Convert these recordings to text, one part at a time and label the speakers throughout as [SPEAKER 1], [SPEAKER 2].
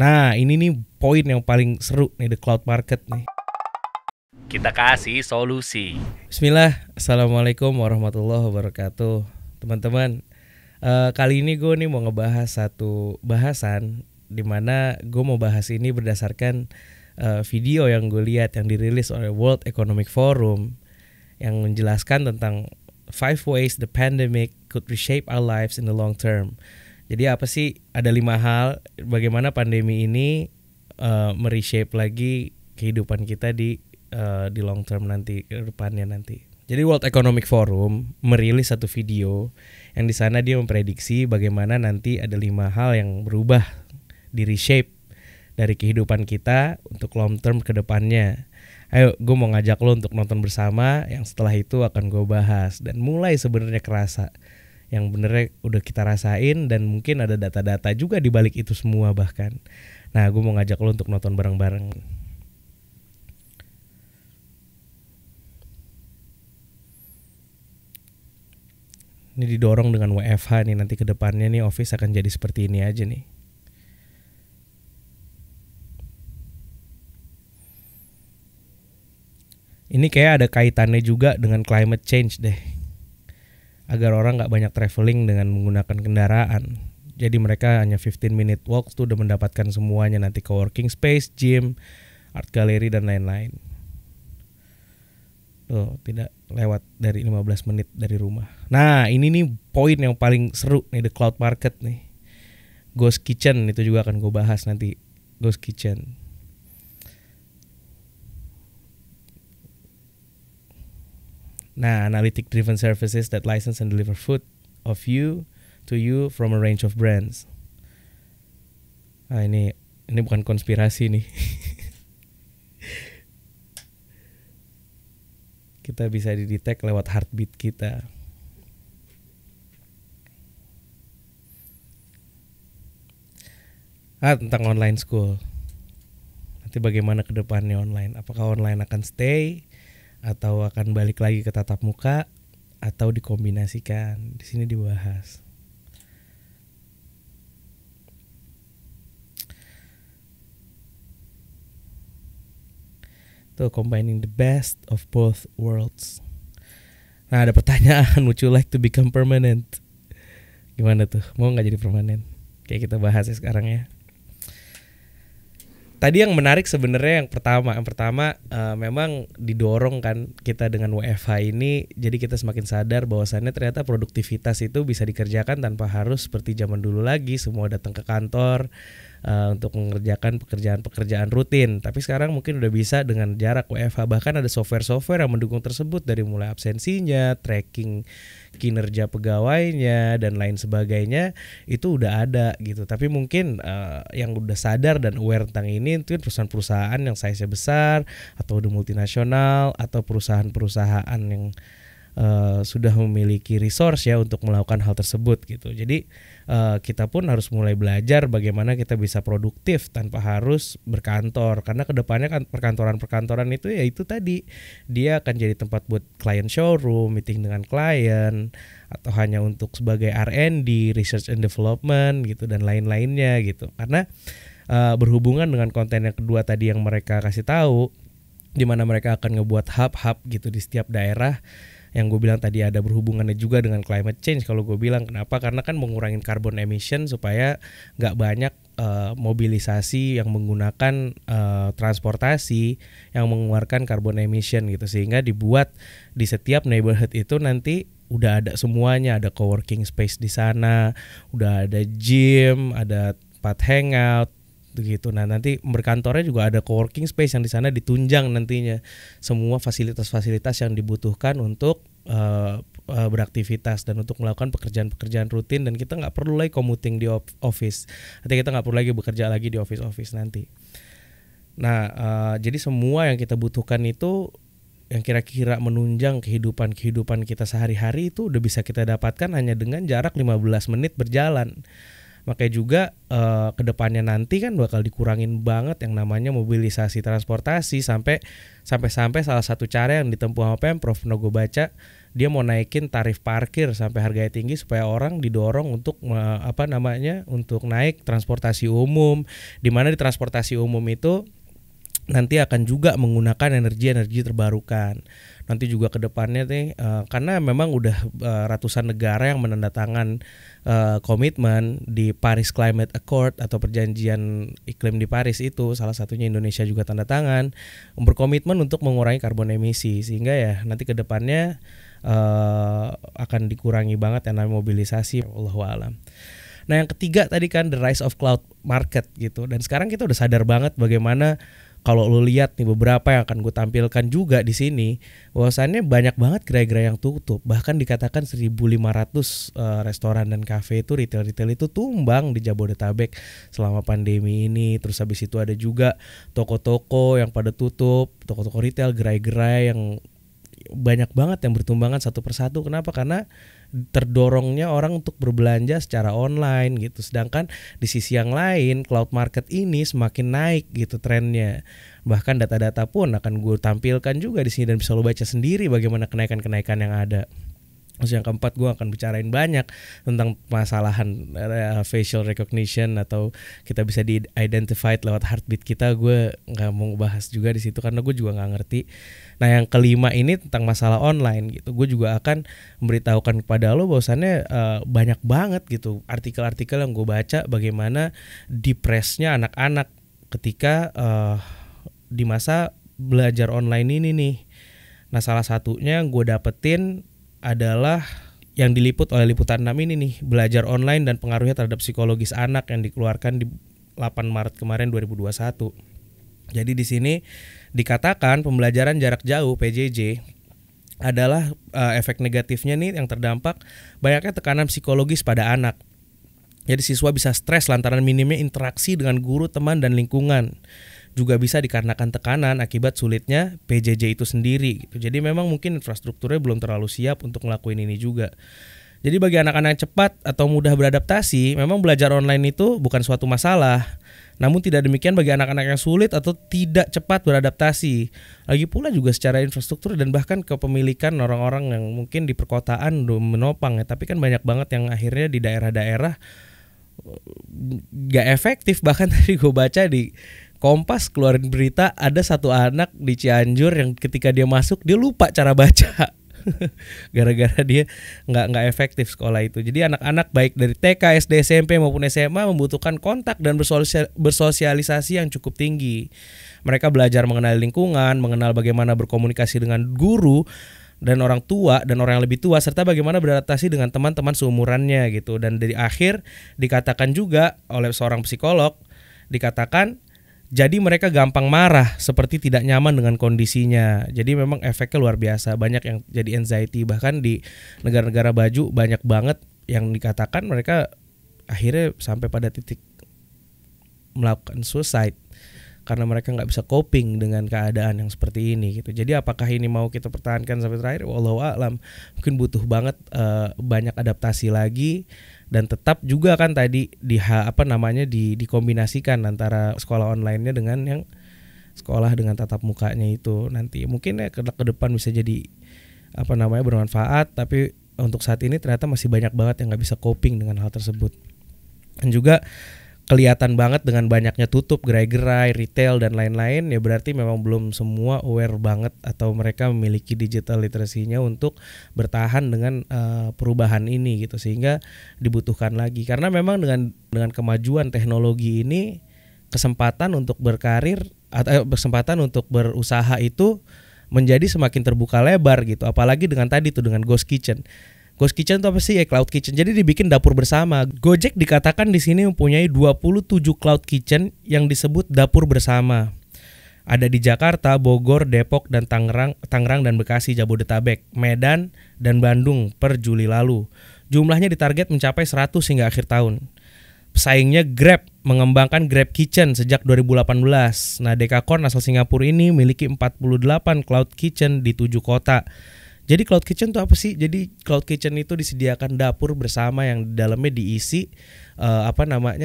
[SPEAKER 1] Nah, ini nih poin yang paling seru nih, the cloud market nih.
[SPEAKER 2] Kita kasih solusi.
[SPEAKER 1] Bismillah, Assalamualaikum warahmatullahi wabarakatuh. Teman-teman, kali ini gue nih mau ngebahas satu bahasan dimana gue mau bahas ini berdasarkan video yang gue lihat yang dirilis oleh World Economic Forum yang menjelaskan tentang 5 ways the pandemic could reshape our lives in the long term. Jadi apa sih? Ada 5 hal bagaimana pandemi ini mereshape lagi kehidupan kita di long term nanti, ke depannya nanti. Jadi World Economic Forum merilis satu video yang di sana dia memprediksi bagaimana nanti ada 5 hal yang berubah, di reshape dari kehidupan kita untuk long term ke depannya. Ayo, gue mau ngajak lo untuk nonton bersama, yang setelah itu akan gue bahas dan mulai sebenarnya kerasa yang benernya udah kita rasain, dan mungkin ada data-data juga di balik itu semua bahkan. Nah, gue mau ngajak lo untuk nonton bareng-bareng. Ini didorong dengan WFH nih, nanti ke depannya nih office akan jadi seperti ini aja nih. Ini kayak ada kaitannya juga dengan climate change deh. Agar orang gak banyak traveling dengan menggunakan kendaraan. Jadi mereka hanya 15-minute walk tuh udah mendapatkan semuanya, nanti co-working space, gym, art gallery, dan lain-lain. Tuh, tidak lewat dari 15 menit dari rumah. Nah, ini nih poin yang paling seru nih, the cloud market nih. Ghost kitchen itu juga akan gue bahas nanti. Ghost kitchen. Nah, analytic driven services that license and deliver food to you from a range of brands. Nah, ini bukan konspirasi nih. Kita bisa didetek lewat heartbeat kita. Tentang online school. Nanti bagaimana ke depannya online? Apakah online akan stay atau akan balik lagi ke tatap muka atau dikombinasikan? Di sini dibahas. Tuh, combining the best of both worlds. Nah, ada pertanyaan, would you like to become permanent? Gimana tuh? Mau nggak jadi permanen? Kayak kita bahas ya sekarang ya. Tadi yang menarik sebenarnya yang pertama memang didorong kan kita dengan WFH ini, jadi kita semakin sadar bahwasannya ternyata produktivitas itu bisa dikerjakan tanpa harus seperti zaman dulu lagi semua datang ke kantor untuk mengerjakan pekerjaan rutin. Tapi sekarang mungkin udah bisa dengan jarak WFH, bahkan ada software yang mendukung tersebut, dari mulai absensinya, tracking kinerja pegawainya, dan lain sebagainya itu udah ada gitu. Tapi mungkin yang udah sadar dan aware tentang ini itu perusahaan-perusahaan yang size-nya besar atau udah multinasional atau perusahaan-perusahaan yang sudah memiliki resource ya untuk melakukan hal tersebut gitu. Jadi kita pun harus mulai belajar bagaimana kita bisa produktif tanpa harus berkantor, karena kedepannya kan perkantoran itu ya itu tadi, dia akan jadi tempat buat client showroom, meeting dengan klien, atau hanya untuk sebagai R&D, research and development gitu, dan lain-lainnya gitu. Karena berhubungan dengan konten yang kedua tadi yang mereka kasih tahu, di mana mereka akan ngebuat hub-hub gitu di setiap daerah. Yang gue bilang tadi ada berhubungannya juga dengan climate change. Kalau gue bilang kenapa? Karena kan mengurangin carbon emission supaya nggak banyak mobilisasi yang menggunakan transportasi yang mengeluarkan carbon emission gitu, sehingga dibuat di setiap neighborhood itu nanti udah ada semuanya, ada co-working space di sana, udah ada gym, ada tempat hangout gitu. Nah, nanti berkantornya juga ada co-working space yang di sana ditunjang nantinya semua fasilitas-fasilitas yang dibutuhkan untuk beraktivitas dan untuk melakukan pekerjaan-pekerjaan rutin, dan kita nggak perlu lagi commuting di office. Nanti kita nggak perlu lagi bekerja lagi di office nanti. Nah, jadi semua yang kita butuhkan itu yang kira-kira menunjang kehidupan kita sehari-hari itu udah bisa kita dapatkan hanya dengan jarak 15 menit berjalan. Makanya juga kedepannya nanti kan bakal dikurangin banget yang namanya mobilisasi transportasi, sampai salah satu cara yang ditempuh sama Pemprov, pernah gue baca dia mau naikin tarif parkir sampai harganya tinggi supaya orang didorong untuk untuk naik transportasi umum, di mana di transportasi umum itu nanti akan juga menggunakan energi terbarukan. Nanti juga ke depannya nih karena memang udah ratusan negara yang menandatangan komitmen di Paris Climate Accord atau perjanjian iklim di Paris itu, salah satunya Indonesia juga tanda tangan, berkomitmen untuk mengurangi karbon emisi, sehingga ya nanti ke depannya akan dikurangi banget yang namanya mobilisasi, wallahu alam. Nah, yang ketiga tadi kan the rise of cloud market gitu. Dan sekarang kita udah sadar banget bagaimana kalau lo lihat nih beberapa yang akan gue tampilkan juga di sini, bahwasannya banyak banget gerai-gerai yang tutup. Bahkan dikatakan 1.500 restoran dan kafe itu retail itu tumbang di Jabodetabek selama pandemi ini. Terus habis itu ada juga toko-toko yang pada tutup, toko-toko retail, gerai-gerai yang banyak banget yang bertumbangan satu persatu. Kenapa? Karena terdorongnya orang untuk berbelanja secara online gitu. Sedangkan di sisi yang lain cloud market ini semakin naik gitu trennya. Bahkan data-data pun akan gue tampilkan juga di sini dan bisa lo baca sendiri bagaimana kenaikan-kenaikan yang ada. Terus yang keempat, gue akan bicarain banyak tentang masalahan facial recognition atau kita bisa di-identified lewat heartbeat kita. Gue nggak mau bahas juga di situ karena gue juga nggak ngerti. Nah, yang kelima ini tentang masalah online gitu. Gue juga akan memberitahukan kepada lo bahwasannya banyak banget gitu artikel-artikel yang gue baca bagaimana depressnya anak-anak ketika di masa belajar online ini nih. Nah, salah satunya yang gue dapetin adalah yang diliput oleh Liputan 6 ini nih, belajar online dan pengaruhnya terhadap psikologis anak, yang dikeluarkan di 8 Maret kemarin 2021. Jadi di sini dikatakan pembelajaran jarak jauh PJJ adalah efek negatifnya nih yang terdampak banyaknya tekanan psikologis pada anak. Jadi siswa bisa stres lantaran minimnya interaksi dengan guru, teman, dan lingkungan. Juga bisa dikarenakan tekanan akibat sulitnya PJJ itu sendiri gitu. Jadi memang mungkin infrastrukturnya belum terlalu siap untuk ngelakuin ini juga. Jadi bagi anak-anak yang cepat atau mudah beradaptasi, memang belajar online itu bukan suatu masalah. Namun tidak demikian bagi anak-anak yang sulit atau tidak cepat beradaptasi. Lagi pula juga secara infrastruktur dan bahkan kepemilikan orang-orang yang mungkin di perkotaan menopang ya. Tapi kan banyak banget yang akhirnya di daerah-daerah gak efektif. Bahkan tadi gue baca di Kompas keluarin berita ada satu anak di Cianjur yang ketika dia masuk dia lupa cara baca gara-gara dia nggak efektif sekolah itu. Jadi anak-anak baik dari TK, SD, SMP maupun SMA membutuhkan kontak dan bersosialisasi yang cukup tinggi. Mereka belajar mengenal lingkungan, mengenal bagaimana berkomunikasi dengan guru dan orang tua dan orang yang lebih tua, serta bagaimana beradaptasi dengan teman-teman seumurannya gitu. Dan dari akhir dikatakan juga oleh seorang psikolog, dikatakan jadi mereka gampang marah seperti tidak nyaman dengan kondisinya. Jadi memang efeknya luar biasa. Banyak yang jadi anxiety. Bahkan di negara-negara baju banyak banget yang dikatakan mereka akhirnya sampai pada titik melakukan suicide karena mereka nggak bisa coping dengan keadaan yang seperti ini gitu. Jadi apakah ini mau kita pertahankan sampai terakhir? Wallahu a'lam. Mungkin butuh banget banyak adaptasi lagi. Dan tetap juga kan tadi dikombinasikan antara sekolah online-nya dengan yang sekolah dengan tatap mukanya itu. Nanti mungkin ya ke depan bisa jadi bermanfaat, tapi untuk saat ini ternyata masih banyak banget yang nggak bisa coping dengan hal tersebut. Dan juga kelihatan banget dengan banyaknya tutup gerai-gerai, retail dan lain-lain, ya berarti memang belum semua aware banget atau mereka memiliki digital literacy-nya untuk bertahan dengan perubahan ini gitu, sehingga dibutuhkan lagi. Karena memang dengan kemajuan teknologi ini kesempatan untuk berkarir atau kesempatan untuk berusaha itu menjadi semakin terbuka lebar gitu, apalagi dengan tadi tuh dengan Ghost Kitchen. Ghost Kitchen itu apa sih? Cloud Kitchen. Jadi dibikin dapur bersama. Gojek dikatakan di sini mempunyai 27 Cloud Kitchen yang disebut dapur bersama. Ada di Jakarta, Bogor, Depok, dan Tangerang dan Bekasi, Jabodetabek, Medan, dan Bandung per Juli lalu. Jumlahnya ditarget mencapai 100 hingga akhir tahun. Pesaingnya Grab mengembangkan Grab Kitchen sejak 2018. Nah, Dekakorn asal Singapura ini memiliki 48 Cloud Kitchen di 7 kota. Jadi Cloud Kitchen itu apa sih? Jadi Cloud Kitchen itu disediakan dapur bersama yang di dalamnya diisi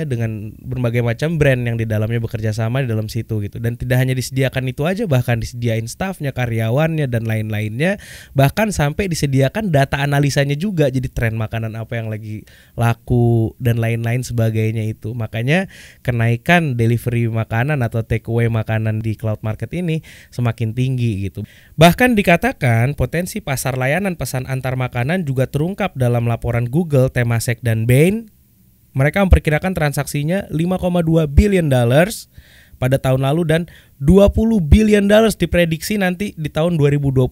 [SPEAKER 1] dengan berbagai macam brand yang di dalamnya bekerja sama di dalam situ gitu. Dan tidak hanya disediakan itu aja, bahkan disediain staffnya, karyawannya dan lain-lainnya, bahkan sampai disediakan data analisanya juga, jadi tren makanan apa yang lagi laku dan lain-lain sebagainya itu. Makanya kenaikan delivery makanan atau take away makanan di cloud market ini semakin tinggi gitu. Bahkan dikatakan potensi pasar layanan pesan antar makanan juga terungkap dalam laporan Google, Temasek dan Bain. Mereka memperkirakan transaksinya $5,2 billion pada tahun lalu dan $20 billion diprediksi nanti di tahun 2025.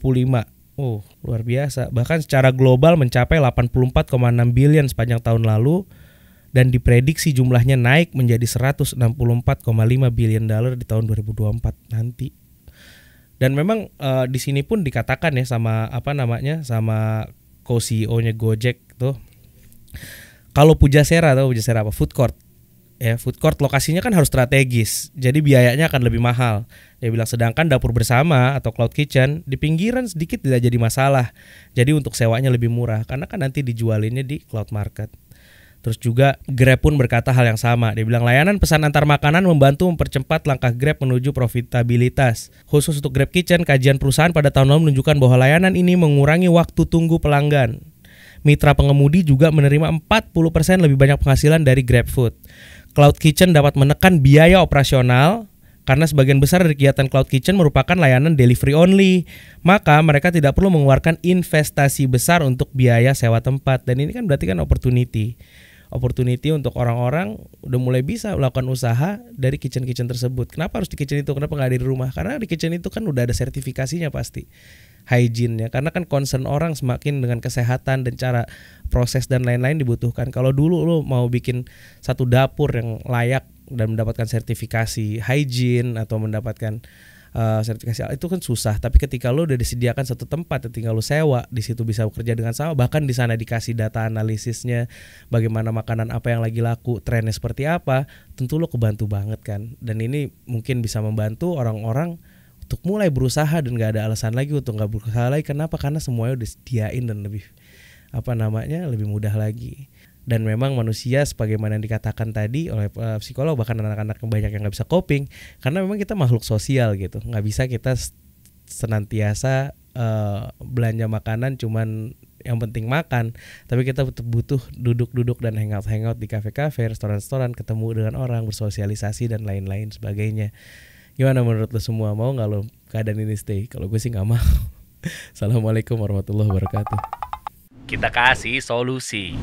[SPEAKER 1] Oh, luar biasa. Bahkan secara global mencapai 84,6 billion sepanjang tahun lalu dan diprediksi jumlahnya naik menjadi 164,5 billion di tahun 2024 nanti. Dan memang di sini pun dikatakan ya sama sama co-CEO-nya Gojek tuh, kalau Pujasera apa food court ya, food court lokasinya kan harus strategis, jadi biayanya akan lebih mahal. Dia bilang sedangkan dapur bersama atau cloud kitchen di pinggiran sedikit tidak jadi masalah, jadi untuk sewanya lebih murah karena kan nanti dijualinnya di cloud market. Terus juga Grab pun berkata hal yang sama. Dia bilang layanan pesan antar makanan membantu mempercepat langkah Grab menuju profitabilitas. Khusus untuk Grab Kitchen, kajian perusahaan pada tahun lalu menunjukkan bahwa layanan ini mengurangi waktu tunggu pelanggan. Mitra pengemudi juga menerima 40% lebih banyak penghasilan dari GrabFood. Cloud Kitchen dapat menekan biaya operasional karena sebagian besar dari kegiatan Cloud Kitchen merupakan layanan delivery only. Maka mereka tidak perlu mengeluarkan investasi besar untuk biaya sewa tempat. Dan ini kan berarti kan opportunity untuk orang-orang udah mulai bisa melakukan usaha dari kitchen-kitchen tersebut. Kenapa harus di kitchen itu? Kenapa nggak di rumah? Karena di kitchen itu kan udah ada sertifikasinya pasti, hygiene-nya. Karena kan concern orang semakin dengan kesehatan dan cara proses dan lain-lain dibutuhkan. Kalau dulu lo mau bikin satu dapur yang layak dan mendapatkan sertifikasi hygiene atau mendapatkan sertifikasi itu kan susah. Tapi ketika lo udah disediakan satu tempat, tinggal lo sewa, di situ bisa bekerja dengan sama. Bahkan di sana dikasih data analisisnya, bagaimana makanan apa yang lagi laku, trennya seperti apa, tentu lo kebantu banget kan. Dan ini mungkin bisa membantu orang-orang untuk mulai berusaha dan gak ada alasan lagi untuk gak berusaha lagi. Kenapa? Karena semuanya udah disediain dan lebih lebih mudah lagi. Dan memang manusia sebagaimana yang dikatakan tadi oleh psikolog, bahkan anak-anak yang banyak yang gak bisa coping, karena memang kita makhluk sosial gitu. Gak bisa kita senantiasa belanja makanan cuman yang penting makan, tapi kita butuh duduk-duduk dan hangout di kafe-kafe, restoran-restoran, ketemu dengan orang, bersosialisasi dan lain-lain sebagainya. Gimana menurut lo semua? Mau gak lo keadaan ini stay? Kalau gue sih gak mau. Assalamualaikum warahmatullahi wabarakatuh.
[SPEAKER 2] Kita kasih solusi.